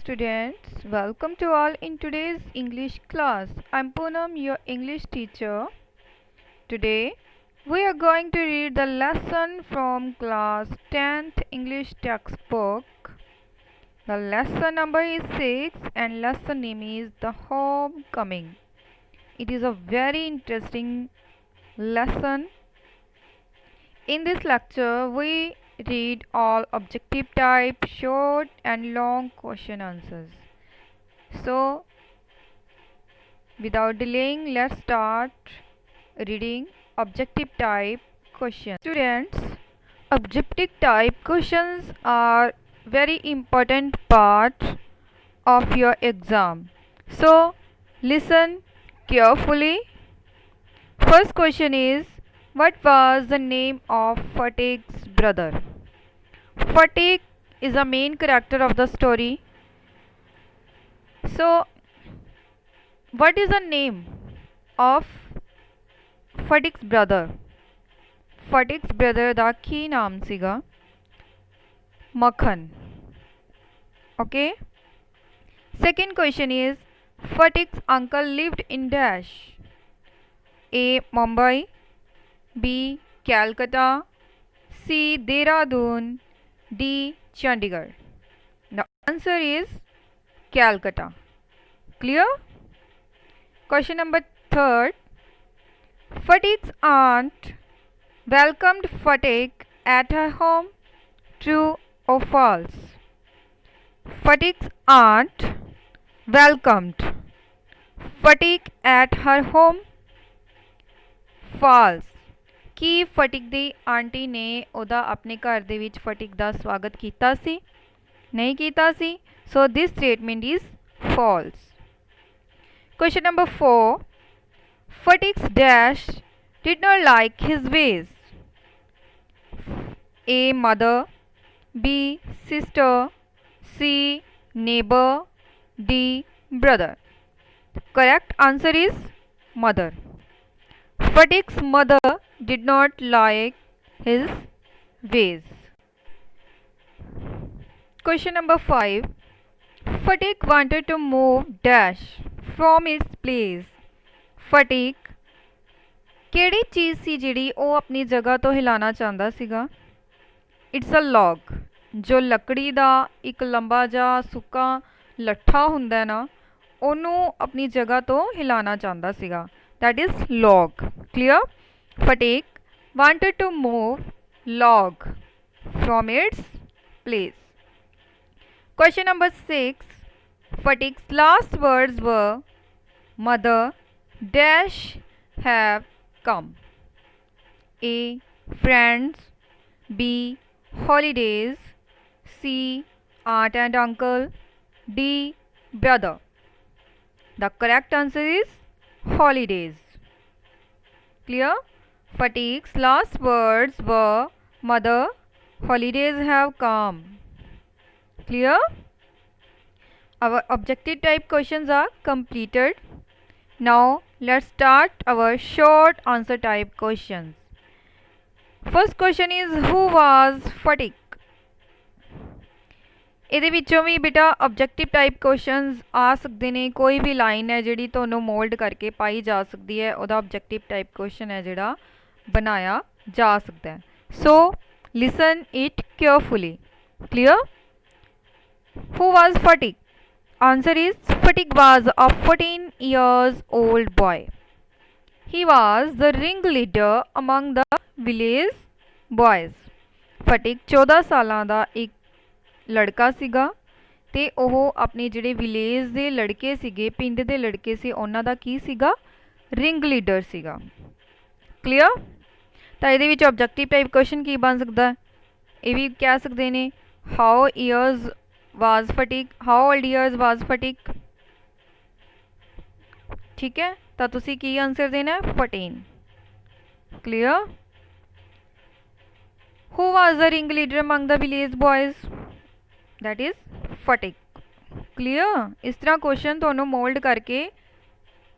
students, welcome to all in today's English class. I'm Poonam, your English teacher. Today we are going to read the lesson from class 10th English textbook. The lesson number is 6 and lesson name is The Homecoming. It is a very interesting lesson. In this lecture, we read all objective type, short and long question answers. So, without delaying, let's start reading objective type questions. Students, objective type questions are very important part of your exam. So, listen carefully. First question is, what was the name of Fatih's brother? Fatih is the main character of the story. So, what is the name of Fatih's brother? Fatih's brother ਦਾ ਕੀ ਨਾਮ ਸੀਗਾ? Makhan. Okay. Second question is, Fatih's uncle lived in dash. A. Mumbai, B. Calcutta, C. Dehradun, D. Chandigarh. The answer is Calcutta. Clear? Question number third. Fatih's aunt welcomed Fatih at her home. True or false? Fatih's aunt welcomed Fatih at her home. False. Ki ਫਟਿਕ the aunty ਨੇ ਉਹਦਾ ਆਪਣੇ ਘਰ ਦੇ ਵਿੱਚ ਫਟਿਕ ਦਾ ਸਵਾਗਤ ਕੀਤਾ ਸੀ? ਨਹੀਂ ਕੀਤਾ ਸੀ. So this statement is false. Question number 4. Fatik's dash did not like his ways. A. Mother, B. Sister, C. Neighbor, D. Brother. The correct answer is mother. Fatik's mother did not like his ways. Question number 5. Fatik wanted to move dash from its place. Fatik ਕਿਹੜੀ ਚੀਜ਼ ਸੀ ਜਿਹੜੀ ਉਹ ਆਪਣੀ ਜਗ੍ਹਾ ਤੋਂ ਹਿਲਾਣਾ ਚਾਹੁੰਦਾ ਸੀਗਾ? It's a log, ਜੋ ਲੱਕੜੀ ਦਾ ਇੱਕ ਲੰਬਾ ਜਿਹਾ ਸੁੱਕਾ ਲੱਠਾ ਹੁੰਦਾ ਨਾ, ਉਹਨੂੰ ਆਪਣੀ ਜਗ੍ਹਾ ਤੋਂ ਹਿਲਾਣਾ ਚਾਹੁੰਦਾ ਸੀਗਾ. That is log. Clear? Fatik wanted to move log from its place. Question number 6. Fatik's last words were, Mother dash have come. A. Friends, B. Holidays, C. Aunt and uncle, D. Brother. The correct answer is holidays. Clear? Fatik's last words were, Mother, holidays have come. Clear? Our objective type questions are completed. Now let's start our short answer type questions. First question is, who was Fatik? ਇਹਦੇ ਵਿੱਚੋਂ ਵੀ ਬੇਟਾ objective type questions ਆ ਸਕਦੇ ਨੇ. ਕੋਈ ਵੀ line ਹੈ ਜਿਹੜੀ ਤੁਹਾਨੂੰ ਮੋਲਡ ਕਰਕੇ ਪਾਈ ਜਾ ਸਕਦੀ ਹੈ, ਉਹਦਾ objective type question ਹੈ ਜਿਹੜਾ ਬਣਾਇਆ ਜਾ ਸਕਦਾ ਹੈ. So listen it carefully. Clear? Who was Fatik? Answer is, Fatik was a 14 years old boy. He was the ringleader among the village boys. Fatik 14 ਸਾਲਾਂ ਦਾ ਇੱਕ ਲੜਕਾ ਸੀਗਾ ਤੇ ਉਹ ਆਪਣੇ ਜਿਹੜੇ ਵਿਲੇਜ ਦੇ ਲੜਕੇ ਸੀਗੇ, ਪਿੰਡ ਦੇ ਲੜਕੇ ਸੀ, ਉਹਨਾਂ ਦਾ ਕੀ ਸੀਗਾ? ਰਿੰਗ ਲੀਡਰ ਸੀਗਾ. ਕਲੀਅਰ? ਤਾਂ ਇਹਦੇ ਵਿੱਚ ਆਬਜੈਕਟਿਵ ਟਾਈਪ ਕੁਐਸਚਨ ਕੀ ਬਣ ਸਕਦਾ? ਇਹ ਵੀ ਕਹਿ ਸਕਦੇ ਨੇ, how years was Fatik, how old years was Fatik. ਠੀਕ ਹੈ, ਤਾਂ ਤੁਸੀਂ ਕੀ ਆਨਸਰ ਦੇਣਾ? 14. Clear? Who was the ringleader among the village boys? That is Fatik. Clear? ਇਸ ਤਰ੍ਹਾਂ ਕੁਐਸਚਨ ਤੁਹਾਨੂੰ ਮੋਲਡ ਕਰਕੇ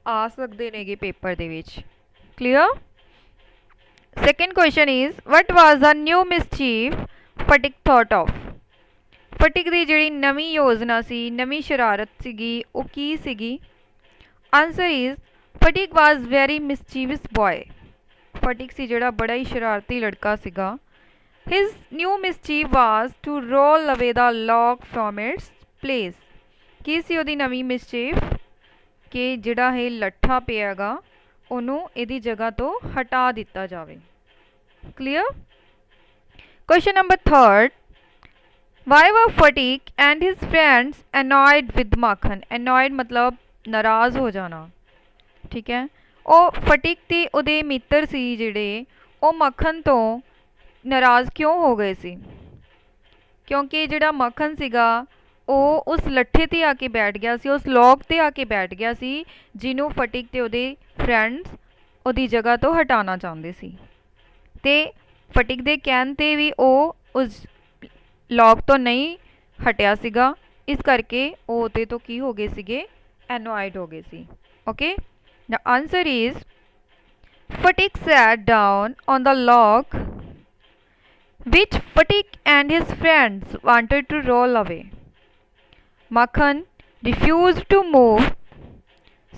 ਆ ਸਕਦੇ ਨੇਗੇ ਪੇਪਰ ਦੇ ਵਿੱਚ. Clear? Second question is, what was the new mischief Fatik thought of? ਫਟਿਕ ਦੀ ਜਿਹੜੀ ਨਵੀਂ ਯੋਜਨਾ ਸੀ, ਨਵੀਂ ਸ਼ਰਾਰਤ ਸੀਗੀ, ਉਹ ਕੀ ਸੀਗੀ? Answer is ਫਟਿਕ was very mischievous boy. Fatik ਸੀ ਜਿਹੜਾ ਬੜਾ ਹੀ ਸ਼ਰਾਰਤੀ ਲੜਕਾ ਸੀਗਾ। His new mischief was to roll away the log from its place. ਕੀ ਸੀ ਉਹਦੀ ਨਵੀਂ ਮਿਸਚੀਵ? ਕਿ ਜਿਹੜਾ ਇਹ ਲੱਠਾ ਪਿਆ ਗਾ ਉਹਨੂੰ ਇਹਦੀ ਜਗ੍ਹਾ ਤੋਂ ਹਟਾ ਦਿੱਤਾ ਜਾਵੇ। Clear? Question number 3 Why were Fatik and his friends annoyed with Makhan? Annoyed मतलब नाराज़ हो जाना, ठीक है। ਉਹ ਫਟਿਕ ਤੇ ਉਹਦੇ ਮਿੱਤਰ ਸੀ ਜਿਹੜੇ ਉਹ ਮੱਖਣ ਤੋਂ ਨਾਰਾਜ਼ ਕਿਉਂ ਹੋ ਗਏ ਸੀ? ਕਿਉਂਕਿ ਜਿਹੜਾ ਮੱਖਣ ਸੀਗਾ ਉਹ ਉਸ ਲੱਠੇ ਤੇ ਆ ਕੇ ਬੈਠ ਗਿਆ ਸੀ, ਉਸ ਲੌਗ ਤੇ ਆ ਕੇ ਬੈਠ ਗਿਆ ਸੀ ਜਿਹਨੂੰ ਫਟਿਕ ਤੇ ਉਹਦੇ ਫਰੈਂਡਸ ਉਹਦੀ ਜਗ੍ਹਾ ਤੋਂ ਹਟਾਉਣਾ ਚਾਹੁੰਦੇ ਸੀ। ਤੇ ਫਟਿਕ ਦੇ ਕਹਿਣ ਤੇ ਵੀ ਉਹ ਉਸ ਲੌਗ ਤੋਂ ਨਹੀਂ ਹਟਿਆ ਸੀਗਾ, ਇਸ ਕਰਕੇ ਉਹ ਉਹਦੇ ਤੋਂ ਕੀ ਹੋ ਗਏ ਸੀਗੇ? ਐਨੋਇਡ ਹੋ ਗਏ ਸੀ। Okay, the answer is Fatik sat down on the log which Fatik and his friends wanted to roll away. Makhan refused to move,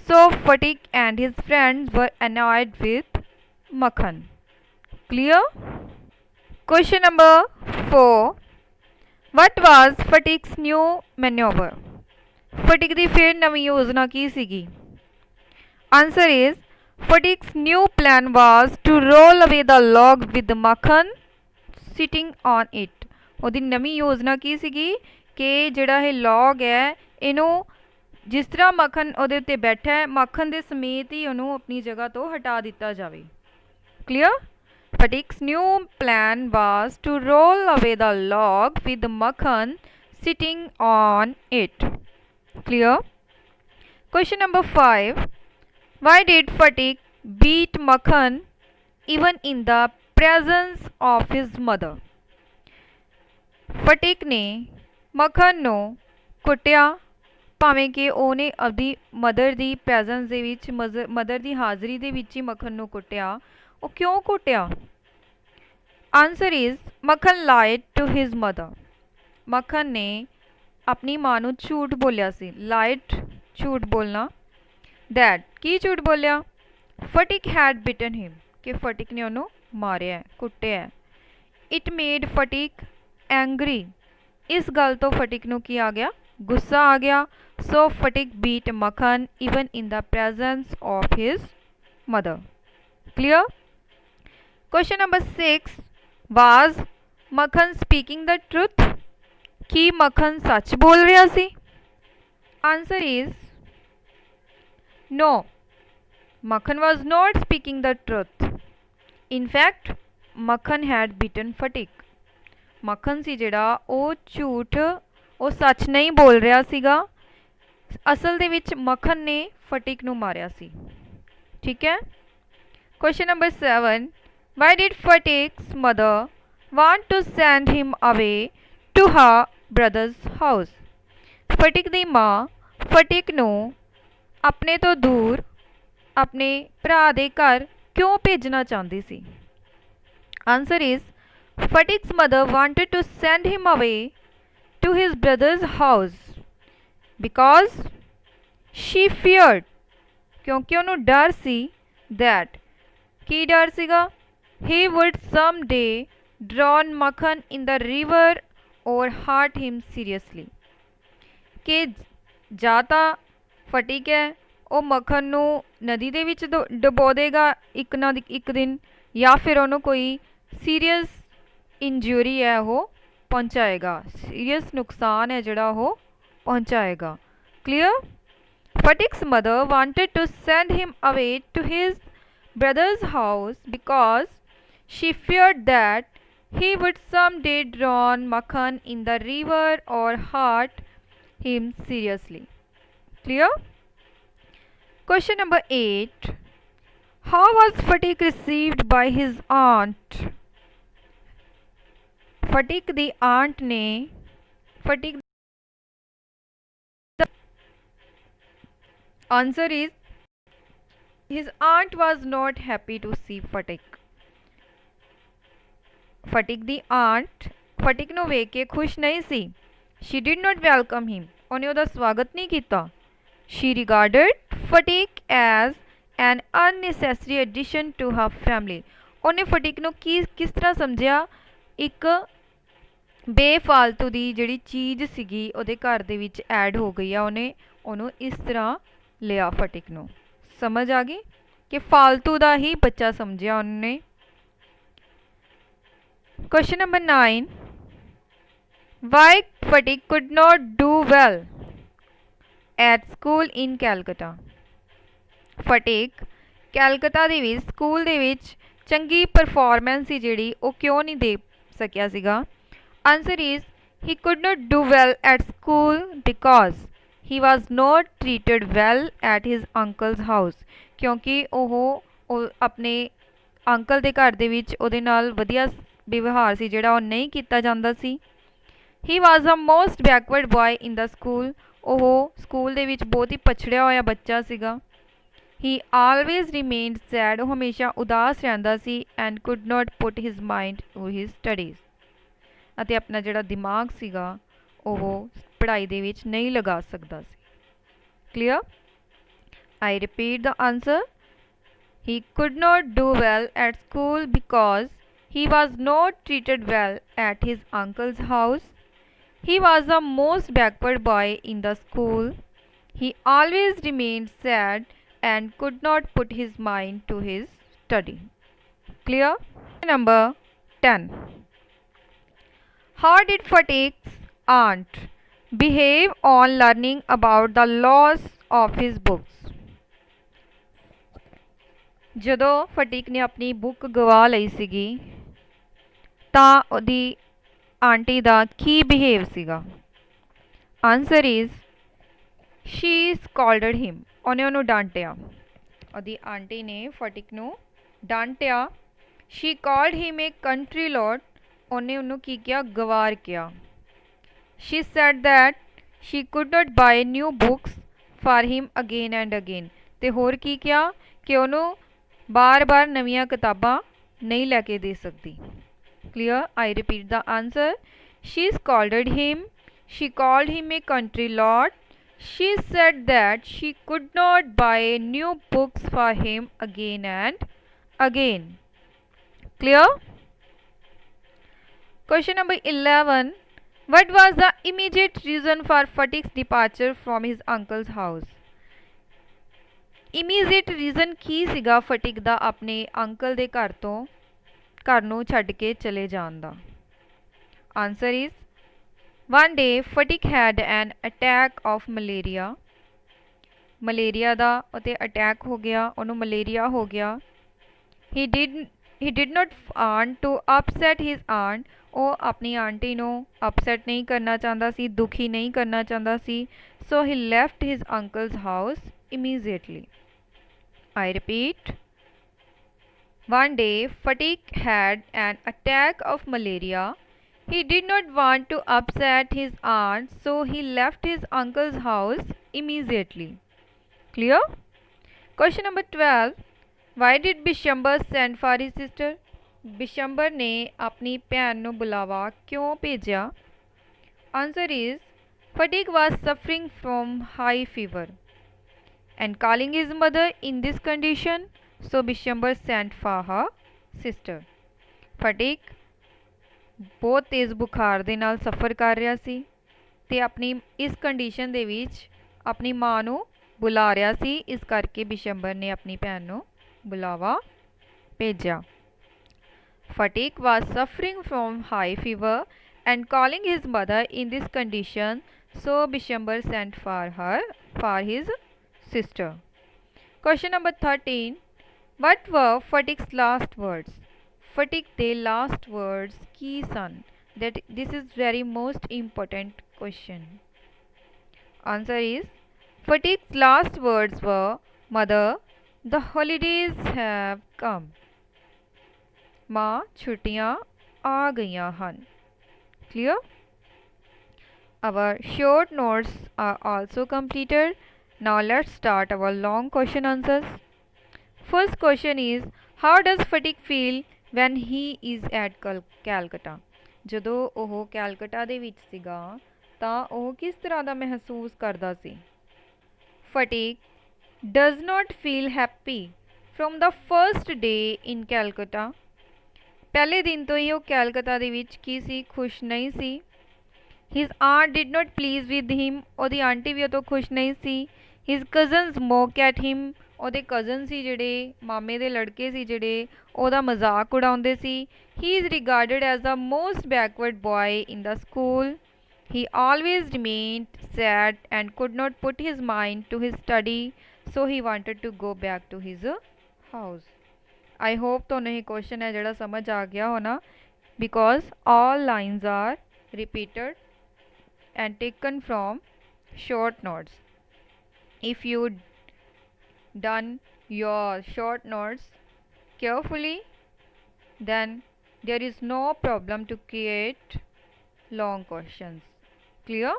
so Fatik and his friends were annoyed with Makhan. Clear? Question number 4. What was Fatik's new maneuver? Fatik ਦੀ ਫਿਰ ਨਵੀਂ ਯੋਜਨਾ ਕੀ ਸੀਗੀ? Answer is Fatik's new plan was to roll away the log with Makhan sitting on it. ਉਹਦੀ ਨਵੀਂ ਯੋਜਨਾ ਕੀ ਸੀਗੀ ਕਿ ਜਿਹੜਾ ਇਹ ਲੌਗ ਹੈ ਇਹਨੂੰ ਜਿਸ ਤਰ੍ਹਾਂ ਮੱਖਣ ਉਹਦੇ ਉੱਤੇ ਬੈਠਾ ਹੈ ਮੱਖਣ ਦੇ ਸਮੇਤ ਹੀ ਉਹਨੂੰ ਆਪਣੀ ਜਗ੍ਹਾ ਤੋਂ ਹਟਾ ਦਿੱਤਾ ਜਾਵੇ। Clear? Fatik's new plan was to roll away the log with Makhan sitting on it. Clear? Question number 5. Why did Fatik beat Makhan even in the presence of his mother? ਫਟਿਕ ਨੇ ਮੱਖਣ ਨੂੰ ਕੁੱਟਿਆ ਭਾਵੇਂ ਕਿ ਉਹਨੇ ਆਪਦੀ ਮਦਰ ਦੀ presence ਦੇ ਵਿੱਚ ਮਦਰ ਦੀ ਹਾਜ਼ਰੀ ਦੇ ਵਿੱਚ ਹੀ ਮੱਖਣ ਨੂੰ ਕੁੱਟਿਆ। ਉਹ ਕਿਉਂ ਕੁੱਟਿਆ? ਆਂਸਰ ਇਜ਼ ਮੱਖਣ ਲਾਈਡ ਟੂ ਹਿਜ਼ ਮਦਰ। ਮੱਖਣ ਨੇ ਆਪਣੀ ਮਾਂ ਨੂੰ ਝੂਠ ਬੋਲਿਆ ਸੀ। ਲਾਈਡ ਝੂਠ ਬੋਲਣਾ। ਦੈਟ ਕੀ ਝੂਠ ਬੋਲਿਆ? ਫਟਿਕ ਹੈਡ ਬਿਟਨ ਹਿਮ ਕਿ ਫਟਿਕ ਨੇ ਉਹਨੂੰ ਮਾਰਿਆ, ਕੁੱਟਿਆ। It made Fatik angry. ਇਸ ਗੱਲ ਤੋਂ ਫਟਿਕ ਨੂੰ ਕੀ ਆ ਗਿਆ? ਗੁੱਸਾ ਆ ਗਿਆ। So Fatik beat Makhan even in the presence of his mother. Clear? Question number 6 was Makhan speaking the truth? ਕੀ ਮੱਖਣ ਸੱਚ ਬੋਲ ਰਿਹਾ ਸੀ? Answer is no, Makhan was not speaking the truth. In fact, Makhan had beaten Fatik. ਮੱਖਣ ਸੀ ਜਿਹੜਾ ਉਹ ਝੂਠ, ਉਹ ਸੱਚ ਨਹੀਂ ਬੋਲ ਰਿਹਾ ਸੀਗਾ। ਅਸਲ ਦੇ ਵਿੱਚ ਮੱਖਣ ਨੇ ਫਟਿਕ ਨੂੰ ਮਾਰਿਆ ਸੀ। ਠੀਕ ਹੈ। Question number 7 Why did Fatik's mother want to send him away to her brother's house? ਫਟਿਕ ਦੀ ਮਾਂ ਫਟਿਕ ਨੂੰ ਆਪਣੇ ਤੋਂ ਦੂਰ ਆਪਣੇ ਭਰਾ ਦੇ ਘਰ ਕਿਉਂ ਭੇਜਣਾ ਚਾਹੁੰਦੀ ਸੀ? Answer is Fatik's mother wanted to send him away to his brother's house because she feared, ਕਿਉਂਕਿ ਉਹਨੂੰ ਡਰ ਸੀ that ਕੀ ਡਰ ਸੀਗਾ? he would someday drown Makhan in the river or hurt him seriously. ਕਿ ਜਾਂ ਤਾਂ ਫਟਿਕ ਹੈ ਉਹ ਮੱਖਣ ਨੂੰ ਨਦੀ ਦੇ ਵਿੱਚ ਡੁਬੋ ਦੇਗਾ ਇੱਕ ਨਾ ਇੱਕ ਦਿਨ, ਜਾਂ ਫਿਰ ਉਹਨੂੰ ਕੋਈ ਸੀਰੀਅਸ ਇੰਜਰੀ ਹੈ ਉਹ ਪਹੁੰਚਾਏਗਾ, ਸੀਰੀਅਸ ਨੁਕਸਾਨ ਹੈ ਜਿਹੜਾ ਉਹ ਪਹੁੰਚਾਏਗਾ। Clear? ਫਟਿਕ's mother wanted to send him away to his brother's house because she feared that he would someday drown Makhan in the river or hurt him seriously. Clear? Question number 8 How was Fatik received by his aunt? Fatik दी aunt ने Fatik answer is his aunt was not happy to see Fatik. Fatik दी aunt Fatik ਨੂੰ ਵੇਖ ਕੇ ਖੁਸ਼ ਨਹੀਂ ਸੀ। She did not welcome him. ਉਹਨੇ ਉਹਦਾ ਸਵਾਗਤ ਨਹੀਂ ਕੀਤਾ. She regarded fatigue as an unnecessary addition to her family. ਉਹਨੇ ਫਟੀਕ ਨੂੰ ਕਿਸ ਤਰ੍ਹਾਂ ਸਮਝਿਆ? ਇੱਕ ਬੇਫਾਲਤੂ ਦੀ ਜਿਹੜੀ ਚੀਜ਼ ਸੀਗੀ ਉਹਦੇ ਘਰ ਦੇ ਵਿੱਚ ਐਡ ਹੋ ਗਈ ਆ, ਉਹਨੇ ਉਹਨੂੰ ਇਸ ਤਰ੍ਹਾਂ ਲਿਆ ਫਟਿਕ ਨੂੰ. ਸਮਝ ਆ ਗਈ ਕਿ ਫਾਲਤੂ ਦਾ ਹੀ ਬੱਚਾ ਸਮਝਿਆ ਉਹਨੇ. Question number 9. Why Fatik could not do well at school in Calcutta? ਫਟਿਕ ਕੈਲਕਤਾ ਦੇ ਵਿੱਚ ਸਕੂਲ ਦੇ ਵਿੱਚ ਚੰਗੀ ਪਰਫਾਰਮੈਂਸ ਸੀ ਜਿਹੜੀ ਉਹ ਕਿਉਂ ਨਹੀਂ ਦੇ ਸਕਿਆ ਸੀਗਾ? Answer is he could not do well at school because he was not treated well at his uncle's house. ਕਿਉਂਕਿ ਉਹ ਆਪਣੇ ਅੰਕਲ ਦੇ ਘਰ ਦੇ ਵਿੱਚ ਉਹਦੇ ਨਾਲ ਵਧੀਆ ਵਿਵਹਾਰ ਸੀ ਜਿਹੜਾ ਉਹ ਨਹੀਂ ਕੀਤਾ ਜਾਂਦਾ ਸੀ. He was the most backward boy in the school. ਉਹ ਸਕੂਲ ਦੇ ਵਿੱਚ ਬਹੁਤ ਹੀ ਪਛੜਿਆ ਹੋਇਆ ਬੱਚਾ ਸੀਗਾ. He always remained sad. ਉਹ ਹਮੇਸ਼ਾ ਉਦਾਸ ਰਹਿੰਦਾ ਸੀ and could not put his mind to his studies. ਅਤੇ ਆਪਣਾ ਜਿਹੜਾ ਦਿਮਾਗ ਸੀਗਾ ਉਹ ਪੜ੍ਹਾਈ ਦੇ ਵਿੱਚ ਨਹੀਂ ਲਗਾ ਸਕਦਾ ਸੀ. Clear? I repeat the answer. He could not do well at school because he was not treated well at his uncle's house. He was the most backward boy in the school. He always remained sad and could not put his mind to his study. Clear? Number 10. How did Fatik's aunt behave on learning about the loss of his books? ਜਦੋਂ ਫਟੀਕ ਨੇ ਆਪਣੀ book ਗਵਾ ਲਈ ਸੀਗੀ ਤਾਂ ਉਹਦੀ aunty ਦਾ ਕੀ behave ਸੀਗਾ? Answer is she scolded him. ਉਹਨੇ ਉਹਨੂੰ ਡਾਂਟਿਆ. ਉਹਦੀ ਆਂਟੀ ਨੇ ਫਟਿਕ ਨੂੰ ਡਾਂਟਿਆ. she called him a country lord. ਉਹਨੇ ਉਹਨੂੰ ਕੀ ਕਿਹਾ? ਗਵਾਰ ਕਿਹਾ. she said that she could not buy new books for him again and again. ਤੇ ਹੋਰ ਕੀ ਕਿਹਾ ਕਿ ਉਹਨੂੰ ਬਾਰ-ਬਾਰ ਨਵੀਆਂ ਕਿਤਾਬਾਂ ਨਹੀਂ ਲੈ ਕੇ ਦੇ ਸਕਦੀ. Clear? I repeat the answer. She scolded him. She called him a country lord. She said that she could not buy new books for him again and again. Clear? Question number 11. What was the immediate reason for Fatik's departure from his uncle's house? Immediate reason ਕੀ ਸੀਗਾ ਫਟਿਕ ਦਾ ਆਪਣੇ uncle ਦੇ ਘਰ ਨੂੰ ਛੱਡ ਕੇ ਚਲੇ ਜਾਣ ਦਾ? Answer is one day Fatik had an attack of malaria. Malaria ਦਾ ਉਤੇ ਅਟੈਕ ਹੋ ਗਿਆ, ਉਹਨੂੰ ਮਲੇਰੀਆ ਹੋ ਗਿਆ. he did not want to upset his aunt. ਉਹ ਆਪਣੀ ਆਂਟੀ ਨੂੰ ਅਪਸੈਟ ਨਹੀਂ ਕਰਨਾ ਚਾਹੁੰਦਾ ਸੀ, ਦੁਖੀ ਨਹੀਂ ਕਰਨਾ ਚਾਹੁੰਦਾ ਸੀ. so he left his uncle's house immediately. I repeat. One day Fatik had an attack of malaria. He did not want to upset his aunt, so he left his uncle's house immediately. Clear? Question number 12. Why did Bishambar send for his sister? Bishambar ने अपनी भैन ਨੂੰ ਬੁਲਾਵਾ ਕਿਉਂ ਭੇਜਿਆ? Answer is Fatik was suffering from high fever and calling his mother in this condition, so Bishambar sent for her sister. Fatik ਬਹੁਤ ਤੇਜ਼ ਬੁਖਾਰ ਦੇ ਨਾਲ ਸਫ਼ਰ ਕਰ ਰਿਹਾ ਸੀ ਤੇ ਆਪਣੀ ਇਸ ਕੰਡੀਸ਼ਨ ਦੇ ਵਿੱਚ ਆਪਣੀ ਮਾਂ ਨੂੰ ਬੁਲਾ ਰਿਹਾ ਸੀ. ਇਸ ਕਰਕੇ ਬਿਸ਼ੰਬਰ ਨੇ ਆਪਣੀ ਭੈਣ ਨੂੰ ਬੁਲਾਵਾ ਭੇਜਿਆ. Fatik was suffering from high fever and calling his mother in this condition, so Bishambar sent for his sister. Question number 13. What were Fatik's last words? Fatik ਦੇ last words Ki son? This is very most important question. Answer is Fatik's last words were, Mother, the holidays have come. ਮਾਂ ਛੁੱਟੀਆਂ ਆ ਗਈਆਂ ਹਨ. Clear? Our short notes are also completed. Now let's start our long question answers. First question is, how does Fatik feel when he is at Calcutta? ਜਦੋਂ ਉਹ ਕੈਲਕਟਾ ਦੇ ਵਿੱਚ ਸੀਗਾ ਤਾਂ ਉਹ ਕਿਸ ਤਰ੍ਹਾਂ ਦਾ ਮਹਿਸੂਸ ਕਰਦਾ ਸੀ। Phatik does not feel happy from the first day in Calcutta. ਪਹਿਲੇ ਦਿਨ ਤੋਂ ਹੀ ਉਹ ਕੈਲਕਤਾ ਦੇ ਵਿੱਚ ਕੀ ਸੀ, ਖੁਸ਼ ਨਹੀਂ ਸੀ। His aunt did not please with him, ਉਹਦੀ ਆਂਟੀ ਵੀ ਉਹ ਤੋਂ ਖੁਸ਼ ਨਹੀਂ ਸੀ। His cousins mock at him, ਉਹਦੇ ਕਜ਼ਨ ਸੀ ਜਿਹੜੇ, ਮਾਮੇ ਦੇ ਲੜਕੇ ਸੀ ਜਿਹੜੇ, ਉਹਦਾ ਮਜ਼ਾਕ ਉਡਾਉਂਦੇ ਸੀ। He is regarded as the most backward boy in the school. He always remained sad and could not put his mind to his study, so he wanted to go back to his house. I hope ਤੁਹਾਨੂੰ ਇਹ question ਹੈ ਜਿਹੜਾ ਸਮਝ ਆ ਗਿਆ ਹੋਣਾ, because all lines are repeated and taken from short notes. If you done your short notes carefully, then there is no problem to create long questions. Clear?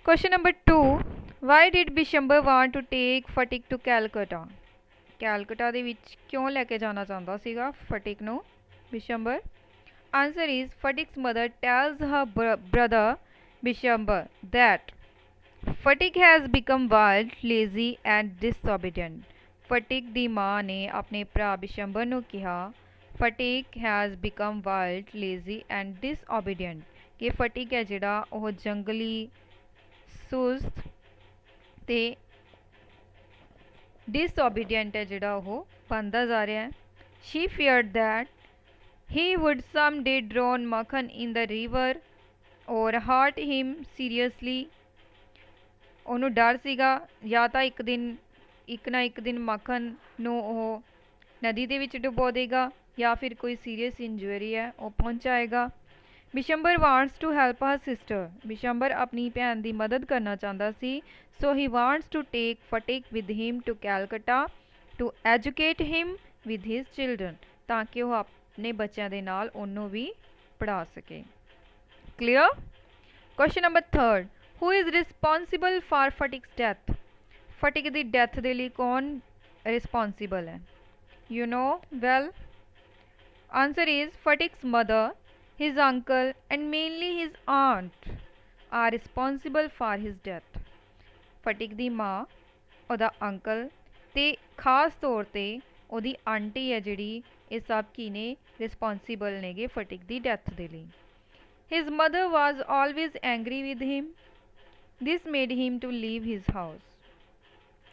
Question number 2. Why did Bishambar want to take Fatik to Calcutta? Calcutta ਦੇ ਵਿੱਚ ਕਿਉਂ ਲੈ ਕੇ ਜਾਣਾ ਚਾਹੁੰਦਾ ਸੀਗਾ ਫਟਿਕ ਨੂੰ Bishambar? Answer is Fatik's mother tells her brother Bishambar that Fatik has become wild, lazy and disobedient. ਫਟਿਕ ਦੀ ਮਾਂ ਨੇ ਆਪਣੇ ਭਰਾ ਬਿਸ਼ੰਬਰ ਨੂੰ ਕਿਹਾ Phatik has become wild, lazy and disobedient, ਕਿ ਫਟਿਕ ਹੈ ਜਿਹੜਾ ਉਹ ਜੰਗਲੀ, ਸੁਸਤ ਤੇ ਡਿਸਓਬੀਡੀਐਂਟ ਹੈ ਜਿਹੜਾ ਉਹ ਬਣਦਾ ਜਾ ਰਿਹਾ ਹੈ। She feared that he would some day drown Makhan in the river or hurt him seriously. ਉਹਨੂੰ ਡਰ ਸੀਗਾ ਜਾਂ ਤਾਂ ਇੱਕ ਨਾ ਇੱਕ ਦਿਨ ਮੱਖਣ ਨੂੰ ਉਹ ਨਦੀ ਦੇ ਵਿੱਚ ਡੁਬੋ ਦੇਗਾ ਜਾਂ ਫਿਰ ਕੋਈ ਸੀਰੀਅਸ ਇੰਜਰੀ ਹੈ ਉਹ ਪਹੁੰਚਾਏਗਾ। Bishambar wants to help her sister, Bishambar ਆਪਣੀ ਭੈਣ ਦੀ ਮਦਦ ਕਰਨਾ ਚਾਹੁੰਦਾ ਸੀ। So he wants to take Phatik with him to Calcutta to educate him with his children, ਤਾਂ ਕਿ ਉਹ ਆਪਣੇ ਬੱਚਿਆਂ ਦੇ ਨਾਲ ਉਹਨੂੰ ਵੀ ਪੜ੍ਹਾ ਸਕੇ। Clear? Question number 3. Who is responsible for Phatik's death? Phatik ਦੀ ਡੈਥ ਦੇ ਲਈ ਕੌਣ ਰਿਸਪੋਂਸੀਬਲ ਹੈ? You know well. Answer is Fatik's mother, his uncle and mainly his aunt are responsible for his death. ਫਟਿਕ ਦੀ ਮਾਂ, ਉਹਦਾ ਅੰਕਲ ਤੇ ਖਾਸ ਤੌਰ ਤੇ ਉਹਦੀ ਆਂਟੀ ਹੈ ਜਿਹੜੀ, ਇਹ ਸਭ ਕੀ ਨੇ? ਰਿਸਪੋਂਸੀਬਲ ਨੇਗੇ ਫਟਿਕ ਦੀ ਡੈਥ ਦੇ ਲਈ। His mother was always angry with him. This made him to leave his house.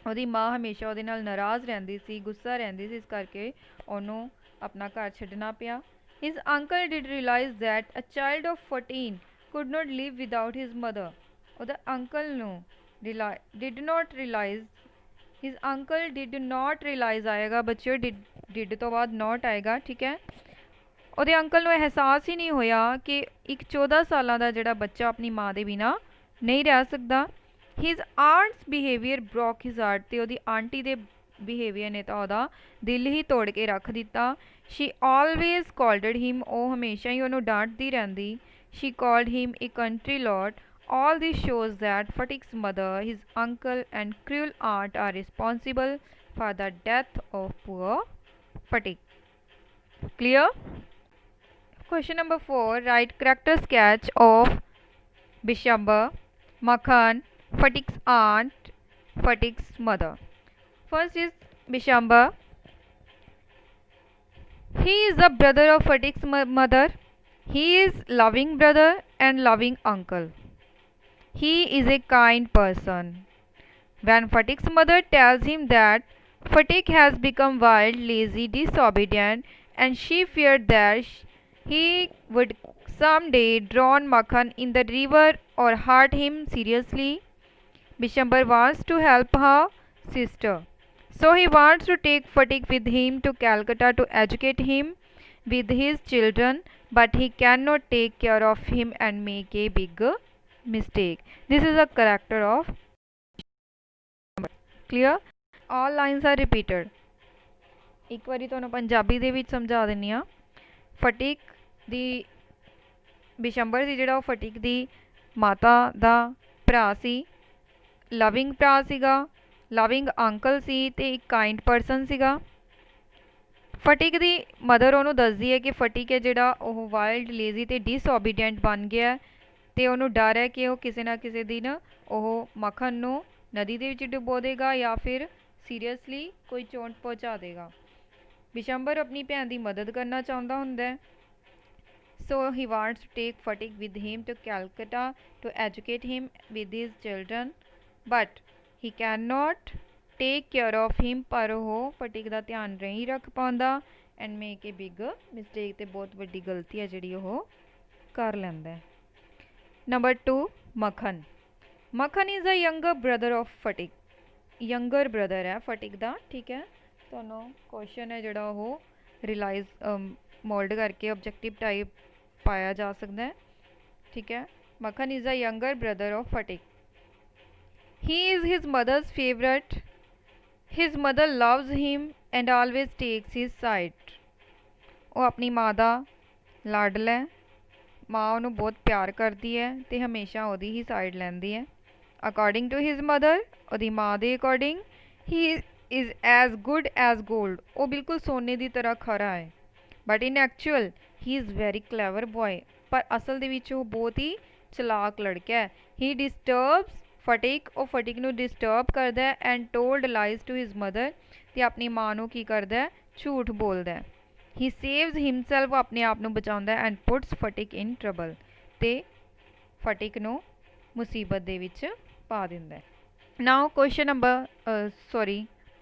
ਉਹਦੀ ਮਾਂ ਹਮੇਸ਼ਾ ਉਹਦੇ ਨਾਲ ਨਾਰਾਜ਼ ਰਹਿੰਦੀ ਸੀ, ਗੁੱਸਾ ਰਹਿੰਦੀ ਸੀ, ਇਸ ਕਰਕੇ ਉਹਨੂੰ ਆਪਣਾ ਘਰ ਛੱਡਣਾ ਪਿਆ। His uncle did realize that a child of 14 could not live without his mother. ਉਹਦਾ ਅੰਕਲ ਨੂੰ did not realize, his uncle did not realize ਆਏਗਾ ਬੱਚਿਓ, did ਤੋਂ ਬਾਅਦ not ਆਏਗਾ, ਠੀਕ ਹੈ। ਉਹਦੇ ਅੰਕਲ ਨੂੰ ਅਹਿਸਾਸ ਹੀ ਨਹੀਂ ਹੋਇਆ ਕਿ ਇੱਕ 14 ਸਾਲਾਂ ਦਾ ਜਿਹੜਾ ਬੱਚਾ ਆਪਣੀ ਮਾਂ ਦੇ ਬਿਨਾਂ ਨਹੀਂ ਰਹਿ ਸਕਦਾ। His aunt's behavior broke his heart, ਤੇ ਉਹਦੀ ਆਂਟੀ ਦੇ ਬਿਹੇਵੀਅਰ ਨੇ ਤਾਂ ਉਹਦਾ ਦਿਲ ਹੀ ਤੋੜ ਕੇ ਰੱਖ ਦਿੱਤਾ। She always scolded him, ਉਹ ਹਮੇਸ਼ਾ ਹੀ ਉਹਨੂੰ ਡਾਂਟਦੀ ਰਹਿੰਦੀ। She called him a country lord. All this shows that Fatik's mother, his uncle and cruel aunt are responsible for the death of poor Fatik. Clear? Question number 4. Write character sketch of Bishambar, Makhan, Fatik's aunt, Fatik's mother. First is Bishambar. He is the brother of Fatik's mother. He is loving brother and loving uncle. He is a kind person. When Fatik's mother tells him that Fatik has become wild, lazy, disobedient, and she feared that he would someday drown Makhan in the river or hurt him seriously, Bishambar wants to help her sister. So he wants to take Fatik with him to Calcutta to educate him with his children, but he cannot take care of him and make a big mistake. This is a character of Bishambar. Clear? All lines are repeated. ਇੱਕ ਵਾਰੀ ਤੁਹਾਨੂੰ ਪੰਜਾਬੀ ਦੇ ਵਿੱਚ ਸਮਝਾ ਦਿੰਨੀ ਆ। ਫਟਿਕ ਦੀ ਬਿਸ਼ੰਬਰ ਸੀ ਜਿਹੜਾ, ਉਹ ਫਟਿਕ ਦੀ ਮਾਤਾ ਦਾ ਭਰਾ ਸੀ, ਲਵਿੰਗ ਭਰਾ ਸੀਗਾ, ਲਵਿੰਗ ਅੰਕਲ ਸੀ ਤੇ ਇੱਕ ਕਾਈਂਡ ਪਰਸਨ ਸੀਗਾ। ਫਟਿਕ ਦੀ ਮਦਰ ਉਹਨੂੰ ਦੱਸਦੀ ਹੈ ਕਿ ਫਟਿਕ ਹੈ ਜਿਹੜਾ ਉਹ ਵਾਈਲਡ, ਲੇਜ਼ੀ ਤੇ ਡਿਸਓਬੀਡੀਐਂਟ ਬਣ ਗਿਆ ਤੇ ਉਹਨੂੰ ਡਰ ਹੈ ਕਿ ਉਹ ਕਿਸੇ ਨਾ ਕਿਸੇ ਦਿਨ ਉਹ ਮੱਖਣ ਨੂੰ ਨਦੀ ਦੇ ਵਿੱਚ ਡੁਬੋ ਦੇਗਾ ਜਾਂ ਫਿਰ ਸੀਰੀਅਸਲੀ ਕੋਈ ਚੋਟ ਪਹੁੰਚਾ ਦੇਗਾ। ਵਿਸ਼ੰਬਰ ਆਪਣੀ ਭੈਣ ਦੀ ਮਦਦ ਕਰਨਾ ਚਾਹੁੰਦਾ ਹੁੰਦਾ ਹੈ। So he wants to take Phatik with him to Calcutta to educate him with his children, but he cannot take care of him। पर ਉਹ ਫਟਿਕ ਦਾ ਧਿਆਨ ਨਹੀਂ ਰੱਖ ਪਾਉਂਦਾ and make a big mistake, ਤੇ ਬਹੁਤ ਵੱਡੀ ਗਲਤੀ ਹੈ ਜਿਹੜੀ ਉਹ ਕਰ ਲੈਂਦਾ ਹੈ। Number 2 Makhan. Makhan is a younger brother of Phatik. Younger brother ਹੈ ਫਟਿਕ ਦਾ, ਠੀਕ ਹੈ। ਤੁਹਾਨੂੰ ਕੁਐਸਚਨ ਹੈ ਜਿਹੜਾ ਉਹ ਰਿਲਾਈਜ਼ ਮੋਲਡ ਕਰਕੇ ਆਬਜੈਕਟਿਵ ਟਾਈਪ ਪਾਇਆ ਜਾ ਸਕਦਾ ਹੈ, ਠੀਕ ਹੈ। Makhan is a younger brother of Phatik. He is his mother's favourite. His mother loves him and always takes his side. ਉਹ ਆਪਣੀ ਮਾਂ ਦਾ ਲਾਡਲਾ ਹੈ, ਮਾਂ ਉਹਨੂੰ ਬਹੁਤ ਪਿਆਰ ਕਰਦੀ ਹੈ ਅਤੇ ਹਮੇਸ਼ਾ ਉਹਦੀ ਹੀ ਸਾਈਡ ਲੈਂਦੀ ਹੈ। ਅਕੋਰਡਿੰਗ ਟੂ ਹਿਜ਼ ਮਦਰ, ਉਹਦੀ ਮਾਂ ਦੇ according, he is as good as gold. ਉਹ ਬਿਲਕੁਲ ਸੋਨੇ ਦੀ ਤਰ੍ਹਾਂ ਖਰਾ ਹੈ। But in actual he is very clever boy. ਪਰ ਅਸਲ ਦੇ ਵਿੱਚ ਉਹ ਬਹੁਤ ਹੀ ਚਲਾਕ ਲੜਕਾ ਹੈ। ਹੀ ਡਿਸਟਰਬਸ ਫਟਿਕ। ਉਹ ਫਟਿਕ ਨੂੰ ਡਿਸਟਰਬ ਕਰਦਾ ਹੈ and told lies to his mother. ਅਤੇ ਆਪਣੀ ਮਾਂ ਨੂੰ ਕੀ ਕਰਦਾ ਹੈ, ਝੂਠ ਬੋਲਦਾ ਹੈ। ਹੀ ਸੇਵਜ਼ ਹਿਮਸੈਲਫ। ਆਪਣੇ ਆਪ ਨੂੰ ਬਚਾਉਂਦਾ ਐਂਡ ਪੁੱਟਸ ਫਟਿਕ ਇਨ ਟਰਬਲ। ਅਤੇ ਫਟਿਕ ਨੂੰ ਮੁਸੀਬਤ ਦੇ ਵਿੱਚ ਪਾ ਦਿੰਦਾ ਹੈ। Now question number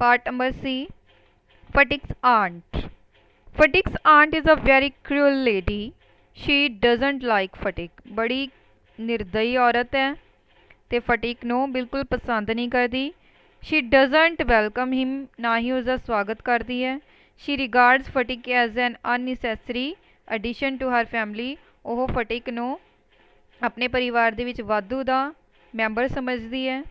part number C, Phatik's aunt. Phatik's aunt is a very cruel lady. She doesn't like Phatik. ਬੜੀ ਨਿਰਦਈ ਔਰਤ ਹੈ ਅਤੇ ਫਟਿਕ ਨੂੰ ਬਿਲਕੁਲ ਪਸੰਦ ਨਹੀਂ ਕਰਦੀ। She doesn't welcome him. ਨਾ ਹੀ ਉਸਦਾ ਸਵਾਗਤ ਕਰਦੀ ਹੈ। She regards Phatik as an unnecessary addition to her family. ਉਹ ਫਟਿਕ ਨੂੰ ਆਪਣੇ ਪਰਿਵਾਰ ਦੇ ਵਿੱਚ ਵਾਧੂ ਦਾ ਮੈਂਬਰ ਸਮਝਦੀ ਹੈ।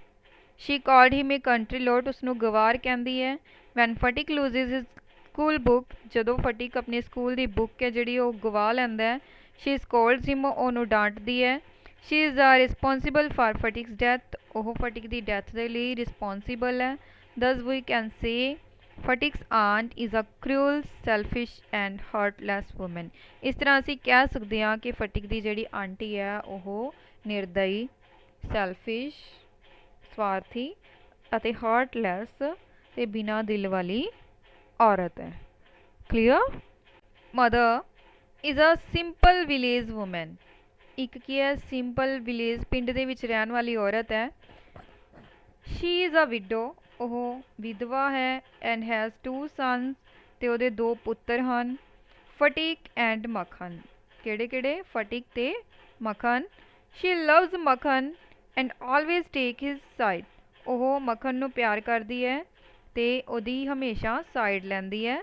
She called him a country lout. ਉਸਨੂੰ ਗਵਾਰ ਕਹਿੰਦੀ ਹੈ। When Phatik loses his school book. ਜਦੋਂ ਫਟਿਕ ਆਪਣੀ ਸਕੂਲ ਦੀ ਬੁੱਕ ਹੈ ਜਿਹੜੀ ਉਹ ਗਵਾ ਲੈਂਦਾ ਹੈ। ਸ਼ੀ ਸਕੋਲਡਸ ਹਿਮ। ਉਹਨੂੰ ਡਾਂਟਦੀ ਹੈ। She is responsible for Phatik's death. ਉਹ ਫਟਿਕ ਦੀ ਡੈਥ ਦੇ ਲਈ ਰਿਸਪੋਂਸੀਬਲ ਹੈ। Thus we can say Phatik's aunt is a cruel, selfish and heartless woman. ਇਸ ਤਰ੍ਹਾਂ ਅਸੀਂ ਕਹਿ ਸਕਦੇ ਹਾਂ ਕਿ ਫਟਿਕ ਦੀ ਜਿਹੜੀ ਆਂਟੀ ਹੈ ਉਹ ਨਿਰਦਈ, ਸੈਲਫਿਸ਼, ਸਵਾਰਥੀ ਅਤੇ ਹਾਰਟਲੈਸ ਅਤੇ ਬਿਨਾਂ ਦਿਲ ਵਾਲੀ ਔਰਤ ਹੈ। Clear. Mother is a simple village woman. ਇੱਕ ਕੀ ਹੈ, ਸਿੰਪਲ ਵਿਲੇਜ, ਪਿੰਡ ਦੇ ਵਿੱਚ ਰਹਿਣ ਵਾਲੀ ਔਰਤ ਹੈ। She is a widow. ਉਹ ਵਿਧਵਾ ਹੈ ਐਂਡ ਹੈਜ਼ 2 ਸਨਸ। ਅਤੇ ਉਹਦੇ 2 ਪੁੱਤਰ ਹਨ, ਫਟਿਕ ਐਂਡ ਮੱਖਣ। ਕਿਹੜੇ ਕਿਹੜੇ? ਫਟਿਕ ਅਤੇ ਮੱਖਣ। ਸ਼ੀ ਲਵਜ਼ ਮੱਖਣ and always take his side. ਉਹ ਮੱਖਣ ਨੂੰ ਪਿਆਰ ਕਰਦੀ ਹੈ ਅਤੇ ਉਹਦੀ ਹਮੇਸ਼ਾ ਸਾਈਡ ਲੈਂਦੀ ਹੈ।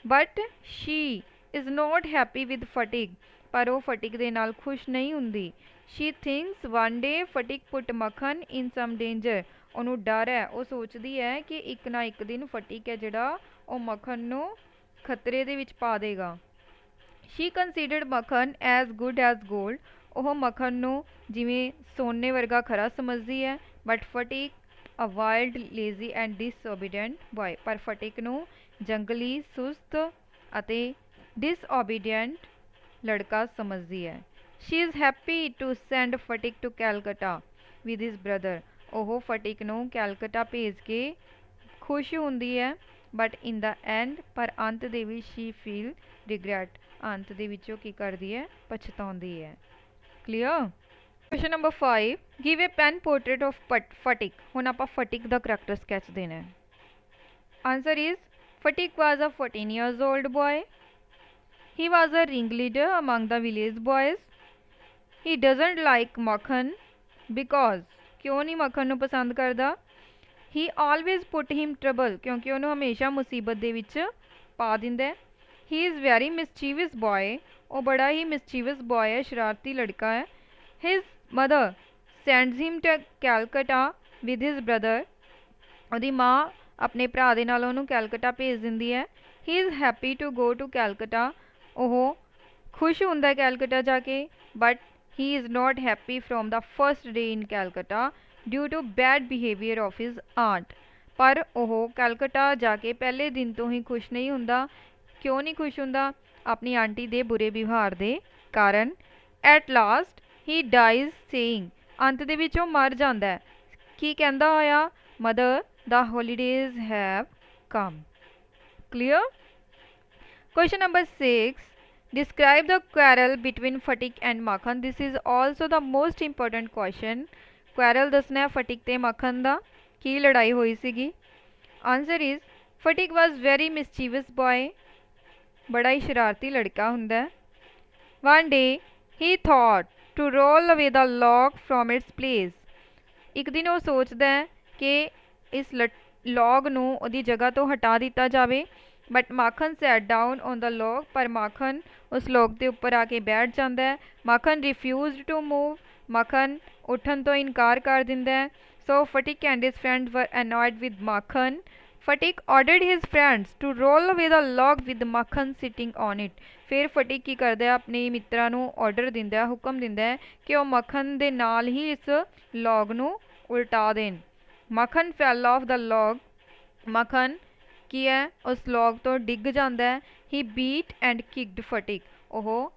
But she is not happy with Phatik. ਪਰ ਉਹ ਫਟਿਕ ਦੇ ਨਾਲ ਖੁਸ਼ ਨਹੀਂ ਹੁੰਦੀ। She thinks one day Phatik put Makhan in sum danger. ਉਹਨੂੰ ਡਰ ਹੈ, ਉਹ ਸੋਚਦੀ ਹੈ ਕਿ ਇੱਕ ਨਾ ਇੱਕ ਦਿਨ ਫਟਿਕ ਹੈ ਜਿਹੜਾ ਉਹ ਮੱਖਣ ਨੂੰ ਖਤਰੇ ਦੇ ਵਿੱਚ ਪਾ ਦੇਗਾ। She considered Makhan as good as gold. ਉਹ ਮੱਖਣ ਨੂੰ ਜਿਵੇਂ ਸੋਨੇ ਵਰਗਾ ਖਰਾ ਸਮਝਦੀ ਹੈ। But Phatik a wild, lazy and disobedient boy. ਪਰ ਫਟਿਕ ਨੂੰ ਜੰਗਲੀ, ਸੁਸਤ ਅਤੇ ਡਿਸਓਬੀਡੈਂਟ ਲੜਕਾ ਸਮਝਦੀ ਹੈ। She is happy to send Phatik to Calcutta with his brother. ਉਹ ਫਟਿਕ ਨੂੰ ਕੈਲਕਟਾ ਭੇਜ ਕੇ ਖੁਸ਼ ਹੁੰਦੀ ਹੈ। ਬਟ ਇਨ ਦਾ ਐਂਡ, ਪਰ ਅੰਤ ਦੇ ਵਿੱਚ ਸ਼ੀ ਫੀਲ ਰਿਗਰੈਟ। ਅੰਤ ਦੇ ਵਿੱਚ ਉਹ ਕੀ ਕਰਦੀ ਹੈ, ਪਛਤਾਉਂਦੀ ਹੈ। Clear. Question number 5, give a pen portrait of Phatik. ਹੁਣ ਆਪਾਂ ਫਟਿਕ ਦਾ ਕਰੈਕਟਰ ਸਕੈਚ ਦੇਣਾ ਹੈ। Answer is ਫਟਿਕ was a 14 years old boy. He was a ringleader among the village boys. He doesn't like Makhan because ਕਿਉਂ ਨਹੀਂ ਮੱਖਣ ਨੂੰ ਪਸੰਦ ਕਰਦਾ? He always put him trouble ਕਿਉਂਕਿ ਉਹਨੂੰ ਹਮੇਸ਼ਾ ਮੁਸੀਬਤ ਦੇ ਵਿੱਚ ਪਾ ਦਿੰਦਾ ਹੈ। He is very mischievous boy. ਉਹ ਬੜਾ ਹੀ mischievous boy ਹੈ, ਸ਼ਰਾਰਤੀ ਲੜਕਾ ਹੈ। His mother sends him to Calcutta with his brother. ਉਹਦੀ ਮਾਂ ਆਪਣੇ ਭਰਾ ਦੇ ਨਾਲ ਉਹਨੂੰ ਕੈਲਕਟਾ ਭੇਜ ਦਿੰਦੀ ਹੈ। He is happy to go to Calcutta. ਉਹ ਖੁਸ਼ ਹੁੰਦਾ ਹੈ ਕੈਲਕਟਾ ਜਾ ਕੇ। But he is not happy from the first day in Calcutta due to bad behavior of his aunt. ਪਰ ਉਹ ਕੈਲਕਟਾ ਜਾ ਕੇ ਪਹਿਲੇ ਦਿਨ ਤੋਂ ਹੀ ਖੁਸ਼ ਨਹੀਂ ਹੁੰਦਾ। ਕਿਉਂ ਨਹੀਂ ਖੁਸ਼ ਹੁੰਦਾ? ਆਪਣੀ ਆਂਟੀ ਦੇ ਬੁਰੇ ਵਿਵਹਾਰ ਦੇ ਕਾਰਨ। At last he dies saying, ਅੰਤ ਦੇ ਵਿੱਚ ਉਹ ਮਰ ਜਾਂਦਾ ਹੈ। ਕੀ ਕਹਿੰਦਾ ਹੋਇਆ? Mother the holidays have come. Clear? Question number 6. Describe the quarrel between Fatik and Makhan. This is also the most important question. Quarrel ਦੱਸਣਾ ਹੈ ਫਟਿਕ ਤੇ ਮੱਖਣ ਦਾ, ਕੀ ਲੜਾਈ ਹੋਈ ਸੀਗੀ। Answer is Fatik was very mischievous boy. ਬੜਾ ਹੀ ਸ਼ਰਾਰਤੀ ਲੜਕਾ ਹੁੰਦਾ ਹੈ। One day he thought to roll away the log from its place. ਇੱਕ ਦਿਨ ਉਹ ਸੋਚਦਾ ਹੈ ਕਿ ਇਸ ਲੌਗ ਨੂੰ ਉਹਦੀ ਜਗ੍ਹਾ ਤੋਂ ਹਟਾ ਦਿੱਤਾ ਜਾਵੇ। But Makhan sat down on the log, ਪਰ ਮਾਖਨ ਉਸ ਲੌਗ ਦੇ ਉੱਪਰ ਆ ਕੇ ਬੈਠ ਜਾਂਦਾ ਹੈ। Makhan refused to move, Makhan ਉੱਠਣ ਤੋਂ ਇਨਕਾਰ ਕਰ ਦਿੰਦਾ ਹੈ। So Phatik and his friend were annoyed with Makhan. Phatik ordered his friends to roll away the log with Makhan sitting on it. ਫਿਰ ਫਟਿਕ ਕੀ ਕਰਦਾ ਹੈ? ਆਪਣੇ ਮਿੱਤਰਾਂ ਨੂੰ ਆਰਡਰ ਦਿੰਦਾ ਹੈ, ਹੁਕਮ ਦਿੰਦਾ ਹੈ ਕਿ ਉਹ ਮੱਖਣ ਦੇ ਨਾਲ ਹੀ ਇਸ ਲੌਗ ਨੂੰ ਉਲਟਾ ਦੇਣ। ਮੱਖਣ ਫੈਲ ਆਫ ਦ ਲੌਗ, ਮੱਖਣ ਕੀ ਹੈ ਉਸ ਲੌਗ ਤੋਂ ਡਿੱਗ ਜਾਂਦਾ ਹੈ। ਹੀ ਬੀਟ ਐਂਡ ਕਿਕਡ ਫਟਿਕ, ਉਹ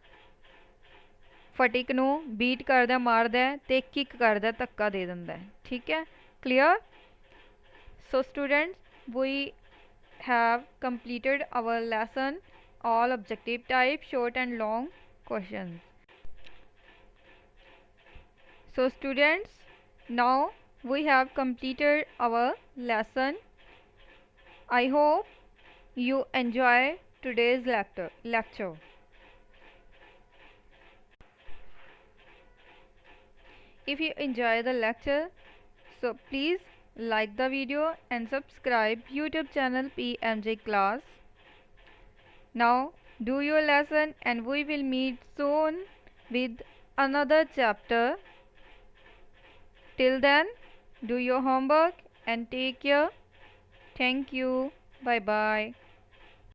ਫਟਿਕ ਨੂੰ ਬੀਟ ਕਰਦਾ, ਮਾਰਦਾ ਅਤੇ ਕਿਕ ਕਰਦਾ, ਧੱਕਾ ਦੇ ਦਿੰਦਾ। ਠੀਕ ਹੈ, clear? So students, we have completed our lesson, all objective type short and long questions. So students, now we have completed our lesson. I hope you enjoy today's lecture. If you enjoy the lecture, so please like the video and subscribe YouTube channel PMJ class. Now do your lesson and we will meet soon with another chapter. Till then, do your homework and take care. Thank you. Bye bye.